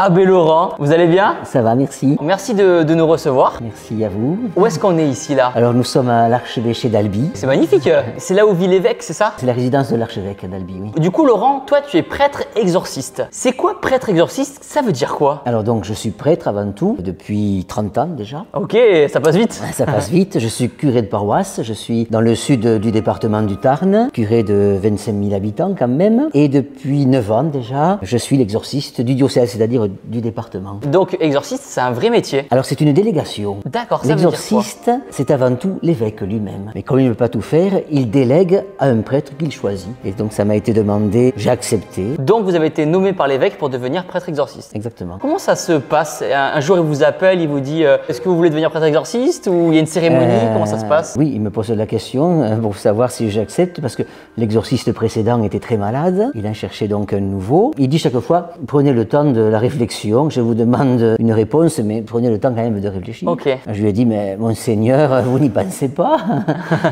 Abbé Laurent, vous allez bien? Ça va, merci. Merci de nous recevoir. Merci à vous. Où est-ce qu'on est ici là? Alors nous sommes à l'archevêché d'Albi. C'est magnifique, c'est là où vit l'évêque, c'est ça? C'est la résidence de l'archevêque d'Albi, oui. Du coup Laurent, toi tu es prêtre exorciste. C'est quoi prêtre exorciste? Ça veut dire quoi? Alors donc je suis prêtre avant tout, depuis 30 ans déjà. Ok, ça passe vite. Ça passe vite, je suis curé de paroisse, je suis dans le sud du département du Tarn, curé de 25 000 habitants quand même. Et depuis 9 ans déjà, je suis l'exorciste du diocèse, c'est-à-dire du département. Donc exorciste, c'est un vrai métier. Alors c'est une délégation. D'accord, ça veut dire quoi? L'exorciste, c'est avant tout l'évêque lui-même. Mais comme il ne peut pas tout faire, il délègue à un prêtre qu'il choisit. Et donc ça m'a été demandé, j'ai accepté. Donc vous avez été nommé par l'évêque pour devenir prêtre exorciste. Exactement. Comment ça se passe? Un jour il vous appelle, il vous dit est-ce que vous voulez devenir prêtre exorciste ou il y a une cérémonie? Comment ça se passe? Oui, il me pose la question pour savoir si j'accepte parce que l'exorciste précédent était très malade. Il en cherchait donc un nouveau. Il dit chaque fois, prenez le temps de la réflexion. Je vous demande une réponse, mais prenez le temps quand même de réfléchir. Ok. Je lui ai dit, mais monseigneur, vous n'y pensez pas.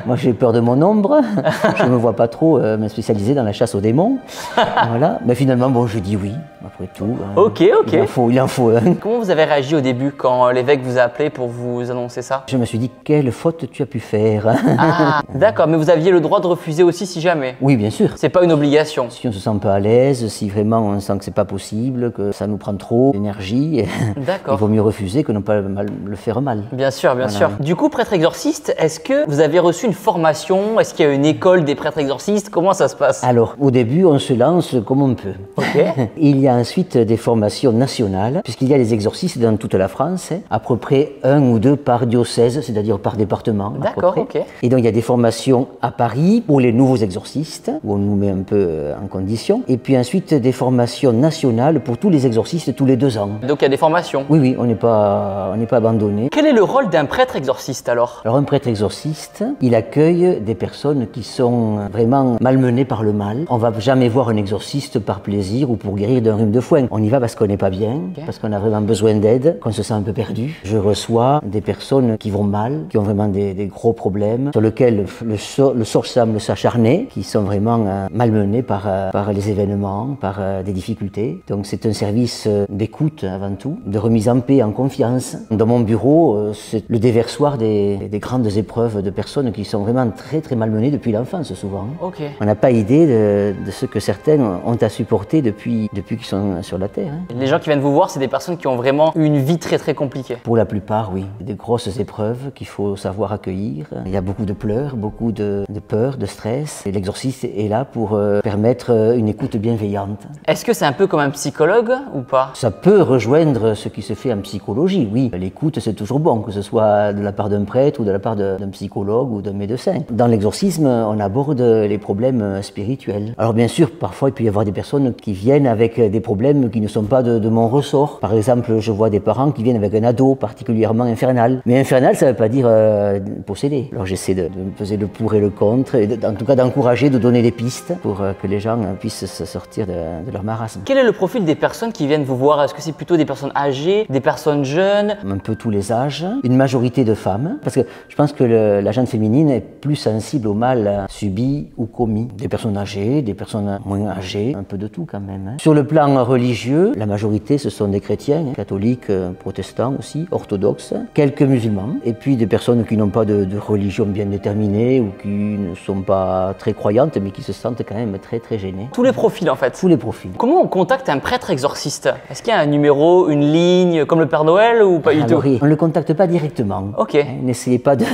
Moi, j'ai peur de mon ombre. Je ne me vois pas trop me spécialiser dans la chasse aux démons. Voilà. Mais finalement, bon, je dis oui, après tout. Ok. Il en faut un. Comment vous avez réagi au début quand l'évêque vous a appelé pour vous annoncer ça? Je me suis dit, quelle faute tu as pu faire. Ah, d'accord, mais vous aviez le droit de refuser aussi si jamais? Oui, bien sûr. C'est pas une obligation. Si on se sent pas à l'aise, si vraiment on sent que c'est pas possible, que ça nous prend trop d'énergie, il vaut mieux refuser que ne pas le faire mal. Bien sûr, bien sûr. Du coup, prêtre exorciste, est-ce que vous avez reçu une formation? Est-ce qu'il y a une école des prêtres exorcistes? Comment ça se passe? Alors, au début, on se lance comme on peut. Ok. Il y a ensuite des formations nationales, puisqu'il y a des exorcistes dans toute la France, à peu près 1 ou 2 par diocèse, c'est-à-dire par département. D'accord, ok. Et donc il y a des formations à Paris pour les nouveaux exorcistes, où on nous met un peu en condition. Et puis ensuite des formations nationales pour tous les exorcistes tous les 2 ans. Donc il y a des formations? Oui, on n'est pas abandonné. Quel est le rôle d'un prêtre exorciste alors? Alors un prêtre exorciste, il accueille des personnes qui sont vraiment malmenées par le mal. On va jamais voir un exorciste par plaisir ou pour guérir d'un rhume de foin. On y va parce qu'on n'est pas bien, parce qu'on a vraiment besoin d'aide, qu'on se sent un peu perdu. Je reçois des personnes qui vont mal, qui ont vraiment des gros problèmes, sur lesquels le sort semble s'acharner, qui sont vraiment malmenés par les événements, par des difficultés. Donc c'est un service d'écoute avant tout, de remise en paix, en confiance. Dans mon bureau, c'est le déversoir des grandes épreuves de personnes qui sont vraiment très très malmenées depuis l'enfance souvent. Ok. On n'a pas idée de ce que certains ont à supporter depuis qu'ils sont sur la Terre. Les gens qui viennent vous voir, c'est des personnes qui ont vraiment eu une vie très très compliquée. Pour la plupart, oui. Des grosses épreuves qu'il faut savoir accueillir. Il y a beaucoup de pleurs, beaucoup de peur, de stress. Et l'exorciste est là pour permettre une écoute bienveillante. Est-ce que c'est un peu comme un psychologue ou pas? Ça peut rejoindre ce qui se fait en psychologie, oui. L'écoute, c'est toujours bon, que ce soit de la part d'un prêtre ou de la part d'un psychologue ou d'un médecin. Dans l'exorcisme, on aborde les problèmes spirituels. Alors bien sûr, parfois, il peut y avoir des personnes qui viennent avec des problèmes qui ne sont pas de mon ressort. Par exemple, je vois des parents qui viennent avec un ado particulièrement infernal. Mais infernal, ça ne veut pas dire possédé. Alors j'essaie de peser le pour et le contre, et en tout cas d'encourager, de donner des pistes pour que les gens puissent se sortir de leur marasme. Quel est le profil des personnes qui viennent vous voir? Est-ce que c'est plutôt des personnes âgées, des personnes jeunes? Un peu tous les âges, une majorité de femmes, parce que je pense que la gente féminine est plus sensible au mal subi ou commis. Des personnes âgées, des personnes moins âgées, un peu de tout quand même. Sur le plan religieux, la majorité ce sont des chrétiens, catholiques, protestants aussi, orthodoxes, quelques musulmans, et puis des personnes qui n'ont pas de religion bien déterminée ou qui ne sont pas très croyantes mais qui se sentent quand même très très gênées. Tous les profils en fait? Tous les profils. Comment on contacte un prêtre exorciste? Est-ce qu'il y a un numéro, une ligne comme le Père Noël ou pas du tout? On ne le contacte pas directement. Ok. N'essayez pas de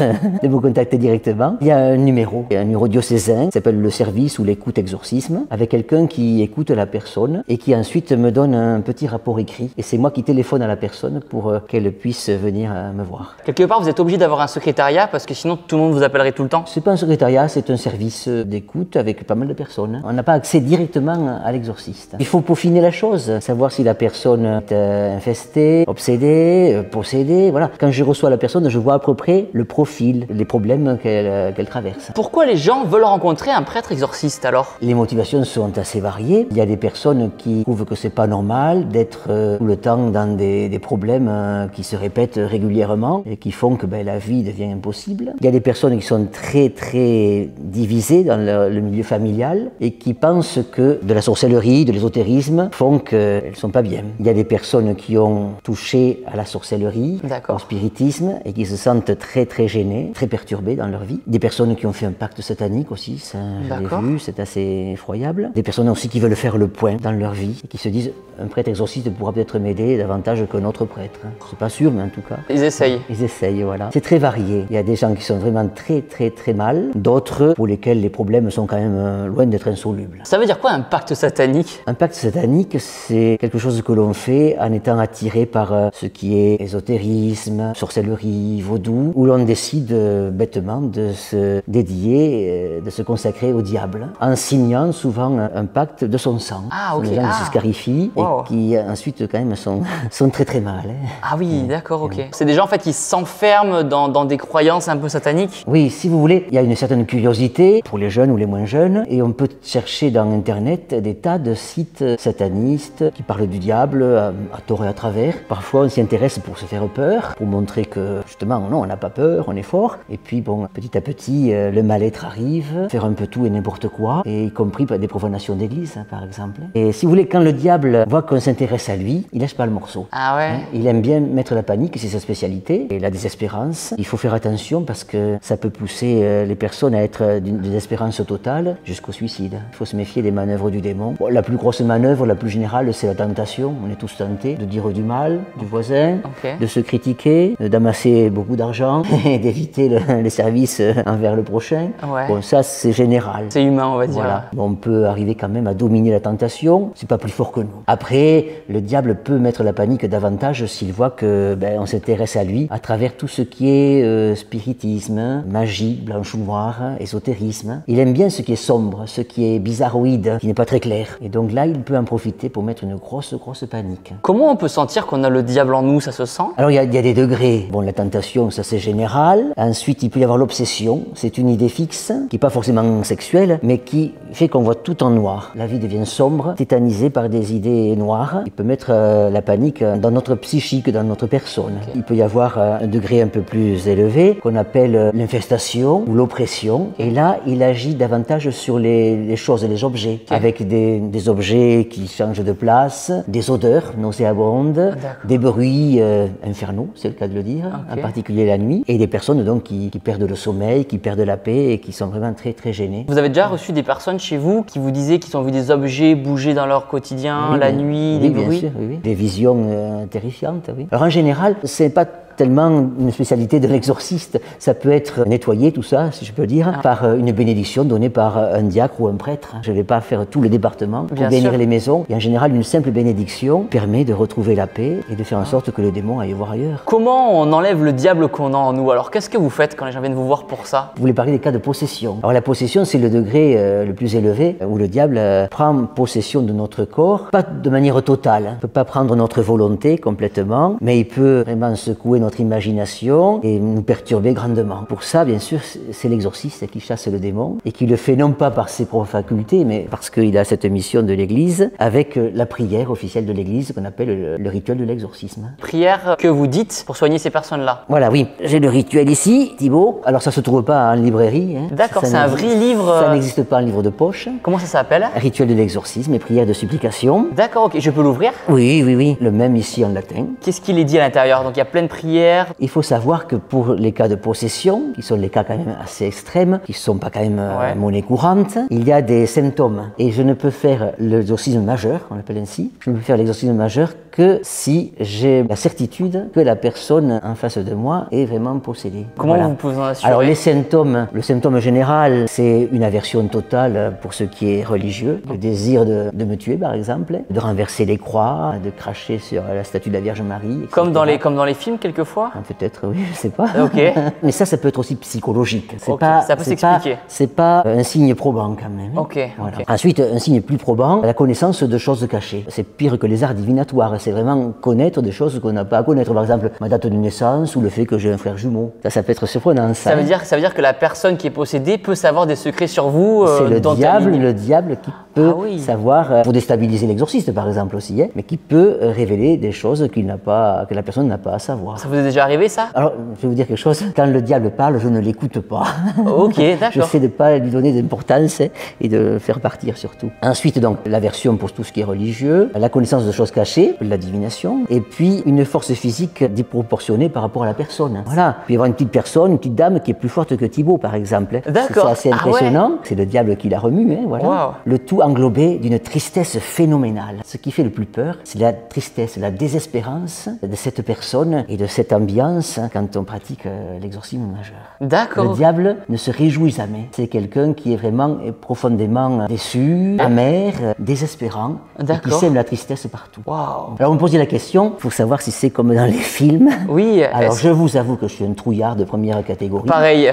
vous contacter directement. Il y a un numéro diocésain qui s'appelle le service ou l'écoute exorcisme, avec quelqu'un qui écoute la personne et qui ensuite me donne un petit rapport écrit. Et c'est moi qui téléphone à la personne pour qu'elle puisse venir me voir. Quelque part, vous êtes obligé d'avoir un secrétariat parce que sinon tout le monde vous appellerait tout le temps? C'est pas un secrétariat, c'est un service d'écoute avec pas mal de personnes. On n'a pas accès directement à l'exorciste. Il faut peaufiner la chose, savoir si la personne est infestée, obsédée, possédée, voilà. Quand je reçois la personne, je vois à peu près le profil, les problèmes qu'elle traverse. Pourquoi les gens veulent rencontrer un prêtre exorciste alors? Les motivations sont assez variées. Il y a des personnes qui trouvent que c'est pas normal d'être tout le temps dans des problèmes qui se répètent régulièrement et qui font que la vie devient impossible. Il y a des personnes qui sont très très divisées dans le milieu familial et qui pensent que de la sorcellerie, de l'ésotérisme font qu'elles ne sont pas bien. Il y a des personnes qui ont touché à la sorcellerie, au spiritisme et qui se sentent très très gênées, très perturbées dans leur vie. Des personnes qui ont fait un pacte satanique aussi, ça je l'ai vu, c'est assez effroyable. Des personnes aussi qui veulent faire le point dans leur vie et qui se disent un prêtre exorciste pourra peut-être m'aider davantage qu'un autre prêtre. C'est pas sûr, mais en tout cas. Ils essayent. Ils essayent, voilà. C'est très varié. Il y a des gens qui sont vraiment très très très mal, d'autres pour lesquels les problèmes sont quand même loin d'être insolubles. Ça veut dire quoi un pacte satanique? Un pacte satanique, c'est quelque chose que l'on fait en étant attiré par ce qui est ésotérisme, sorcellerie, vaudou, où l'on décide bêtement de se dédier, de se consacrer au diable, en signant souvent un pacte de son sang. Ah, ok. Les gens qui se scarifient et qui ensuite quand même sont très très mal. Ah oui, d'accord, ok. C'est des gens en fait qui s'enferment dans des croyances un peu sataniques? Oui, si vous voulez, il y a une certaine curiosité pour les jeunes ou les moins jeunes et on peut chercher dans internet des tas de sites satanistes qui parlent du diable à tort et à travers. Parfois on s'y intéresse pour se faire peur, pour montrer que justement non, on n'a pas peur, on est fort. Et puis bon, petit à petit, le mal-être arrive, faire un peu tout et n'importe quoi, et y compris des profanations d'église, par exemple. Et si vous voulez, quand le diable voit qu'on s'intéresse à lui, il lâche pas le morceau. Ah ouais. Il aime bien mettre la panique, c'est sa spécialité, et la désespérance. Il faut faire attention parce que ça peut pousser les personnes à être d'une désespérance totale jusqu'au suicide. Il faut se méfier des manœuvres du démon. Bon, la plus grosse manœuvre, la plus générale, c'est la tentation. On est tous tentés de dire du mal du voisin, de se critiquer, d'amasser beaucoup d'argent et d'éviter les services envers le prochain. Ouais. Bon, ça c'est général. C'est humain, on va dire. Voilà. Bon, on peut arriver quand même à dominer la tentation, c'est pas plus fort que nous. Après, le diable peut mettre la panique davantage s'il voit que on s'intéresse à lui à travers tout ce qui est spiritisme, magie, blanche ou noire, ésotérisme. Il aime bien ce qui est sombre, ce qui est bizarroïde, qui n'est pas très clair. Et donc là, il peut en profiter pour mettre une grosse panique. Comment on peut sentir qu'on a le diable en nous? Ça se sent? Alors il y a des degrés. Bon, la tentation, ça c'est général. Ensuite, il peut y avoir l'obsession. C'est une idée fixe, qui n'est pas forcément sexuelle, mais qui fait qu'on voit tout en noir. La vie devient sombre, tétanisée par des idées noires. Il peut mettre la panique dans notre psychique, dans notre personne. Il peut y avoir un degré un peu plus élevé, qu'on appelle l'infestation ou l'oppression. Et là, il agit davantage sur les choses, les objets, avec des objets qui changent de place, des odeurs nauséabondes, des bruits infernaux, c'est le cas de le dire, en particulier la nuit, et des personnes donc qui perdent le sommeil, qui perdent la paix et qui sont vraiment très très gênées. Vous avez déjà reçu des personnes chez vous qui vous disaient qu'ils ont vu des objets bouger dans leur quotidien, la nuit, des bruits? Bien sûr, des visions terrifiantes, oui. Alors en général, c'est pas tellement une spécialité de l'exorciste. Ça peut être nettoyé, tout ça, si je peux dire, par une bénédiction donnée par un diacre ou un prêtre. Je ne vais pas faire tout le département pour bénir les maisons. Et en général, une simple bénédiction permet de retrouver la paix et de faire en sorte que le démon aille voir ailleurs. Comment on enlève le diable qu'on a en nous? Alors, qu'est-ce que vous faites quand les gens viennent vous voir pour ça? Vous voulez parler des cas de possession. Alors la possession, c'est le degré le plus élevé où le diable prend possession de notre corps, pas de manière totale. Il ne peut pas prendre notre volonté complètement, mais il peut vraiment secouer notre imagination et nous perturber grandement. Pour ça, bien sûr, c'est l'exorciste qui chasse le démon et qui le fait non pas par ses propres facultés, mais parce qu'il a cette mission de l'Église avec la prière officielle de l'Église qu'on appelle le rituel de l'exorcisme. Prière que vous dites pour soigner ces personnes-là? Voilà, oui. J'ai le rituel ici, Thibaut. Alors ça se trouve pas en librairie. Hein. D'accord, c'est un vrai livre. Ça n'existe pas en livre de poche. Comment ça s'appelle? Rituel de l'exorcisme et prière de supplication. D'accord, ok. Je peux l'ouvrir? Oui, oui, oui. Le même ici en latin. Qu'est-ce qu'il est dit à l'intérieur? Donc il y a plein de prières. Il faut savoir que pour les cas de possession, qui sont les cas quand même assez extrêmes, qui ne sont pas quand même monnaie courante, il y a des symptômes. Et je ne peux faire l'exorcisme majeur, on l'appelle ainsi, je ne peux faire l'exorcisme majeur que si j'ai la certitude que la personne en face de moi est vraiment possédée. Comment vous pouvez en assurer? Alors les symptômes, le symptôme général, c'est une aversion totale pour ce qui est religieux, le désir de me tuer par exemple, de renverser les croix, de cracher sur la statue de la Vierge Marie, etc. Comme dans les films quelquefois? Peut-être, oui, je sais pas. Ok. Mais ça peut être aussi psychologique. Ça peut s'expliquer. C'est pas un signe probant quand même. Ok. Voilà. Ensuite, un signe plus probant, la connaissance de choses cachées. C'est pire que les arts divinatoires. C'est vraiment connaître des choses qu'on n'a pas à connaître. Par exemple, ma date de naissance ou le fait que j'ai un frère jumeau. Ça peut être surprenant. Ça veut dire que la personne qui est possédée peut savoir des secrets sur vous. C'est le diable qui peut Ah oui. savoir, pour déstabiliser l'exorciste par exemple aussi, hein, mais qui peut révéler des choses que la personne n'a pas à savoir. Ça vous est déjà arrivé ça? Alors, je vais vous dire quelque chose, quand le diable parle, je ne l'écoute pas. Ok, d'accord. J'essaie de ne pas lui donner d'importance et de le faire partir surtout. Ensuite, donc, l'aversion pour tout ce qui est religieux, la connaissance de choses cachées, la divination, et puis une force physique déproportionnée par rapport à la personne. Voilà. Puis il y avoir une petite personne, une petite dame qui est plus forte que Thibaut, par exemple. D'accord. C'est assez Ah ouais. impressionnant. C'est le diable qui la remue, hein, voilà. Wow. Le tout englobé d'une tristesse phénoménale. Ce qui fait le plus peur, c'est la tristesse, la désespérance de cette personne et de cette ambiance quand on pratique l'exorcisme majeur. D'accord. Le diable ne se réjouit jamais. C'est quelqu'un qui est vraiment profondément déçu, amer, désespérant, et qui D'accord. sème la tristesse partout. Waouh. Alors, vous me posez la question, il faut savoir si c'est comme dans les films. Oui. Alors, est-ce- je vous avoue que je suis un trouillard de première catégorie. Pareil.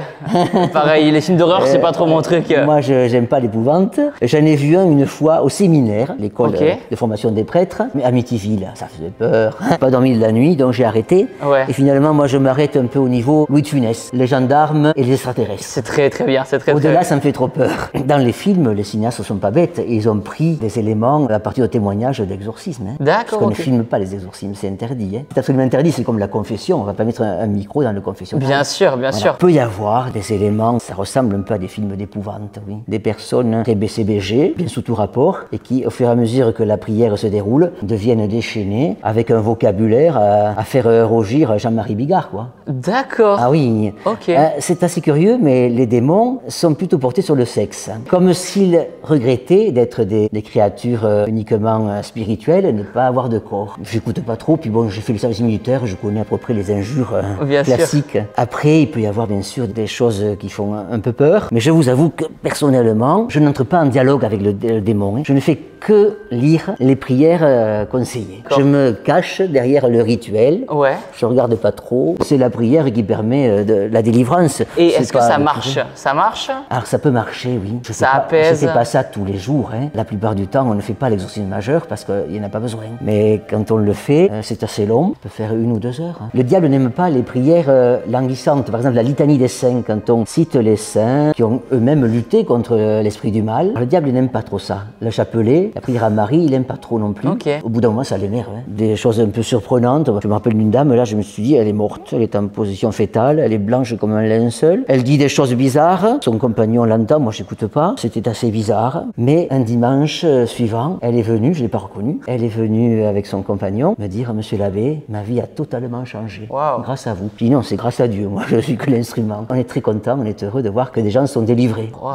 Pareil. Les films d'horreur, c'est pas trop mon truc. Moi, je n'aime pas l'épouvante. J'en ai vu un une fois au séminaire, l'école Ok. de formation des prêtres, mais à Amityville. Ça faisait peur. Pas dormi de la nuit, donc j'ai arrêté. Ouais. Et finalement, moi, je m'arrête un peu au niveau Louis de Funès, les gendarmes et les extraterrestres. C'est très très bien. C'est très Au-delà, très. ça me fait trop peur. Dans les films, les cinéastes ne sont pas bêtes et ils ont pris des éléments à partir de témoignages d'exorcisme. Hein. D'accord, Parce qu'on ok. ne filme pas les exorcismes, c'est interdit. Hein. C'est absolument interdit, c'est comme la confession. On ne va pas mettre un micro dans le confessionnal. Bien sûr, bien Voilà. sûr. Il peut y avoir des éléments, ça ressemble un peu à des films d'épouvante, oui. Des personnes très BCBG, bien sous tout rapport, et qui, au fur et à mesure que la prière se déroule, deviennent déchaînées avec un vocabulaire à faire rougir Jean-Marie Bigard, quoi. D'accord. Ah oui. Ok. C'est assez curieux, mais les démons sont plutôt portés sur le sexe. Comme s'ils regrettaient d'être des créatures uniquement spirituelles et ne pas avoir de corps. J'écoute pas trop, puis bon, j'ai fait le service militaire, je connais à peu près les injures Bien sûr. classiques. Après, il peut y avoir bien sûr des choses qui font un peu peur, mais je vous avoue que personnellement, je n'entre pas en dialogue avec le démon. Hein. Je ne fais que lire les prières conseillées. D'accord. Je me cache derrière le rituel. Ouais. Je regarde pas trop. C'est la prière qui permet de la délivrance. Et C'est est-ce que pas ça le marche? truc. Ça marche? Alors ça peut marcher, oui. Je Ça fais pas, apaise. Je fais pas ça tous les jours. Hein. La plupart du temps, on ne fait pas l'exorcisme majeur parce qu'il n'y en a pas besoin. Mais quand on le fait, c'est assez long. On peut faire 1 ou 2 heures. Hein. Le diable n'aime pas les prières languissantes. Par exemple, la litanie des saints, quand on cite les saints qui ont eux-mêmes lutté contre l'esprit du mal. Alors, le diable n'aime pas trop ça. Le chapelet, la prière à Marie, il n'aime pas trop non plus. Ok. Au bout d'un moment, ça l'énerve. Hein. Des choses un peu surprenantes. Je me rappelle d'une dame, là, je me suis dit, elle est morte, elle est en position fétale, elle est blanche comme un linceul. Elle dit des choses bizarres. Son compagnon l'entend, moi, j'écoute pas. C'était assez bizarre. Mais un dimanche suivant, elle est venue, je l'ai pas reconnue, elle est venue avec son compagnon me dire, monsieur l'abbé, ma vie a totalement changé. Wow. Grâce à vous. Je dis non, c'est grâce à Dieu. Moi, je suis que l'instrument. On est très content, on est heureux de voir que des gens sont délivrés. Waouh.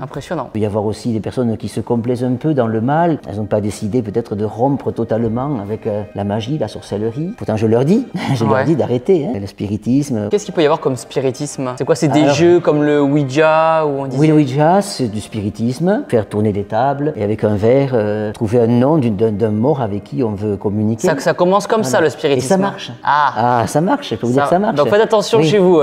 Impressionnant. Il peut y avoir aussi des personnes qui se complaisent un peu dans le mal. Elles n'ont pas décidé peut-être de rompre totalement avec la magie, la sorcellerie. Pourtant, je leur dis, Ouais. d'arrêter. Hein. Le spiritisme. Qu'est-ce qu'il peut y avoir comme spiritisme? C'est quoi? C'est des Alors- jeux comme le Ouija ou on dit Oui, le Ouija, c'est du spiritisme. Faire tourner des tables et avec un verre, trouver un nom d'un mort avec qui on veut communiquer. ça commence comme ça, le spiritisme. Et ça marche. Ah. Ça marche, je peux vous dire que ça marche. Donc faites attention Oui. chez vous.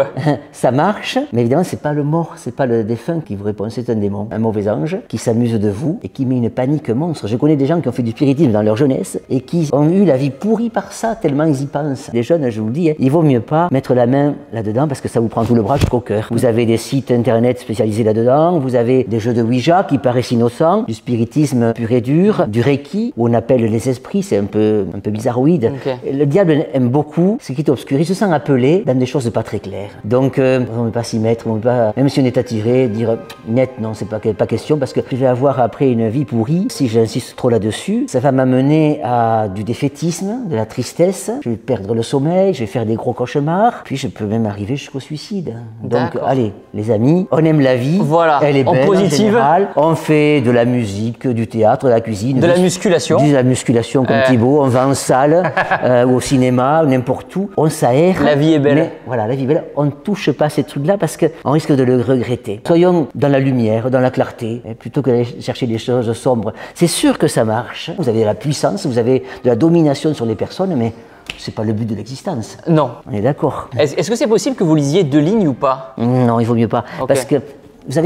Ça marche, mais évidemment, c'est pas le mort, c'est pas le défunt qui vous répond, c'est un démon, un mauvais ange qui s'amuse de vous et qui met une panique monstre. Je connais des gens qui ont fait du spiritisme dans leur jeunesse et qui ont eu la vie pourrie par ça, tellement ils y pensent. Les jeunes, je vous le dis, hein, il vaut mieux pas mettre la main là-dedans parce que ça vous prend tout le bras jusqu'au cœur. Vous avez des sites internet spécialisés là-dedans, vous avez des jeux de Ouija qui paraissent innocents, du spiritisme pur et dur, du Reiki, où on appelle les esprits, c'est un peu bizarroïde. Ok. Et le diable aime beaucoup ce qui est obscur, il se sent appelé dans des choses pas très claires. Donc, on ne peut pas s'y mettre, on peut pas, même si on est attiré, dire net, non, c'est pas question, parce que je vais avoir après une vie pourrie, si j'insiste trop là-dessus, ça va m'amener à du défaitisme, de la tristesse, je vais perdre le sommeil, je vais faire des gros cauchemars, puis je peux même arriver jusqu'au suicide. Donc, D'accord. allez, les amis, on aime la vie, Voilà, elle est en belle positive. en général, on fait de la musique, du théâtre, de la cuisine, De la musculation. de la musculation comme Thibaut, on va en salle, ou au cinéma, n'importe où, on s'aère. La vie est belle. Mais voilà, la vie est belle. On ne touche pas ces trucs-là parce qu'on risque de le regretter. Soyons dans la lumière, dans la clarté, plutôt que d'aller chercher des choses sombres. C'est sûr que ça marche. Vous avez de la puissance, vous avez de la domination sur les personnes, mais c'est pas le but de l'existence. Non. On est d'accord. Est-ce que c'est possible que vous lisiez 2 lignes ou pas? Non, il vaut mieux pas. Ok. Parce que vous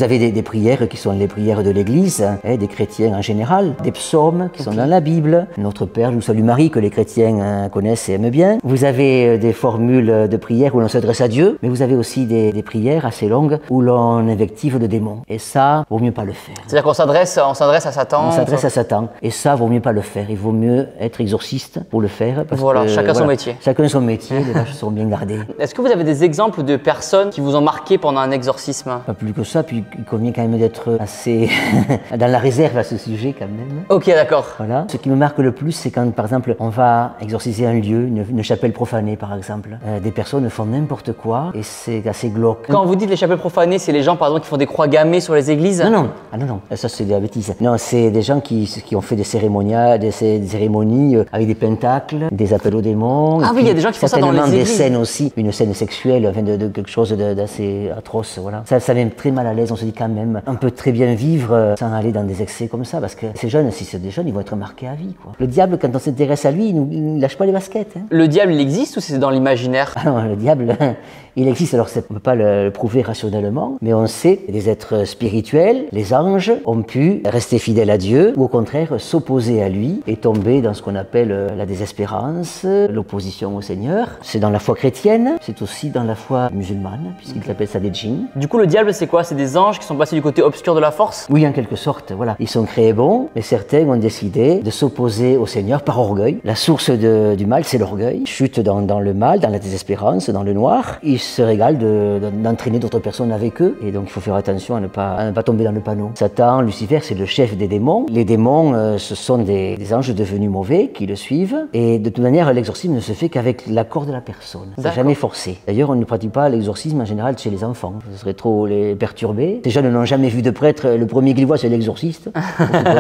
avez des prières qui sont les prières de l'Église, hein, des chrétiens en général, des psaumes qui sont dans la Bible, Notre Père, je vous salue Marie, que les chrétiens connaissent et aiment bien. Vous avez des formules de prières où l'on s'adresse à Dieu, mais vous avez aussi des prières assez longues où l'on invective le démon. Et ça, vaut mieux pas le faire. C'est-à-dire qu'on s'adresse à Satan. On s'adresse à Satan. Et ça, vaut mieux pas le faire. Il vaut mieux être exorciste pour le faire. Parce voilà, que, chacun son métier. Chacun son métier, les vaches sont bien gardées. Est-ce que vous avez des exemples de personnes qui vous ont marqué pendant un exorcisme? Pas plus que ça, puis il convient quand même d'être assez dans la réserve à ce sujet quand même. Ok, d'accord. Voilà. Ce qui me marque le plus, c'est quand, par exemple, on va exorciser un lieu, une chapelle profanée, par exemple. Des personnes font n'importe quoi et c'est assez glauque. Quand vous dites les chapelles profanées, c'est les gens, par exemple, qui font des croix gammées sur les églises? Non. Ah non, ça c'est de la bêtise. Non, c'est des gens qui ont fait des cérémonies avec des pentacles, des appels aux démons. Ah oui, il y a des gens qui font ça dans les églises. Des scènes aussi, une scène sexuelle, enfin de quelque chose d'assez atroce, voilà. Ça met très mal à l'aise, on se dit quand même, on peut très bien vivre sans aller dans des excès comme ça, parce que ces jeunes, si c'est des jeunes, ils vont être marqués à vie, quoi. Le diable, quand on s'intéresse à lui, il ne lâche pas les baskets. Hein. Le diable, il existe ou c'est dans l'imaginaire? Ah non, le diable, il existe, alors on ne peut pas le prouver rationnellement, mais on sait que les êtres spirituels, les anges, ont pu rester fidèles à Dieu, ou au contraire s'opposer à lui et tomber dans ce qu'on appelle la désespérance, l'opposition au Seigneur. C'est dans la foi chrétienne, c'est aussi dans la foi musulmane, puisqu'ils appellent ça des djinns. Du coup, le diable, c'est quoi? C'est des anges qui sont passés du côté obscur de la force? Oui, en quelque sorte, voilà. Ils sont créés bons, mais certains ont décidé de s'opposer au Seigneur par orgueil. La source du mal, c'est l'orgueil. Ils chutent dans le mal, dans la désespérance, dans le noir. Ils se régalent d'entraîner d'autres personnes avec eux, et donc il faut faire attention à ne pas tomber dans le panneau. Satan, Lucifer, c'est le chef des démons. Les démons, ce sont des anges devenus mauvais qui le suivent, et de toute manière, l'exorcisme ne se fait qu'avec l'accord de la personne. C'est jamais forcé. D'ailleurs, on ne pratique pas l'exorcisme en général chez les enfants. Ce serait trop les perturber. Ces jeunes n'ont jamais vu de prêtre. Le premier qu'ils voient, c'est l'exorciste.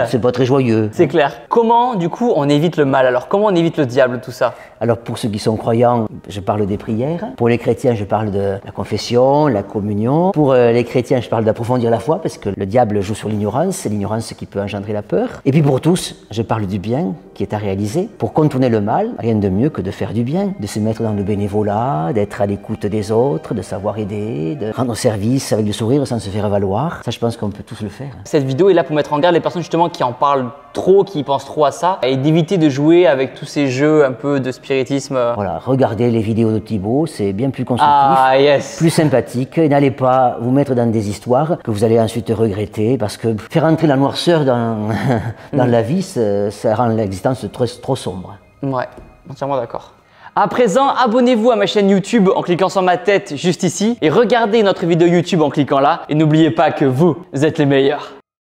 C'est pas très joyeux. C'est clair. Comment, du coup, on évite le mal? Alors, comment on évite le diable, tout ça? Alors, pour ceux qui sont croyants, je parle des prières. Pour les chrétiens, je parle de la confession, la communion. Pour les chrétiens, je parle d'approfondir la foi, parce que le diable joue sur l'ignorance. C'est l'ignorance qui peut engendrer la peur. Et puis pour tous, je parle du bien qui est à réaliser. Pour contourner le mal, rien de mieux que de faire du bien, de se mettre dans le bénévolat, d'être à l'écoute des autres, de savoir aider, de rendre service avec le sourire sans se faire valoir. Ça, je pense qu'on peut tous le faire. Cette vidéo est là pour mettre en garde les personnes justement qui en parlent trop, qui pensent trop à ça, et d'éviter de jouer avec tous ces jeux un peu de spiritisme. Voilà, regardez les vidéos de Thibaut, c'est bien plus constructif, plus sympathique, et n'allez pas vous mettre dans des histoires que vous allez ensuite regretter, parce que faire entrer la noirceur dans la vie, ça rend l'existence trop sombre. Ouais, entièrement d'accord. À présent, abonnez-vous à ma chaîne YouTube en cliquant sur ma tête juste ici, et regardez notre vidéo YouTube en cliquant là, et n'oubliez pas que vous êtes les meilleurs.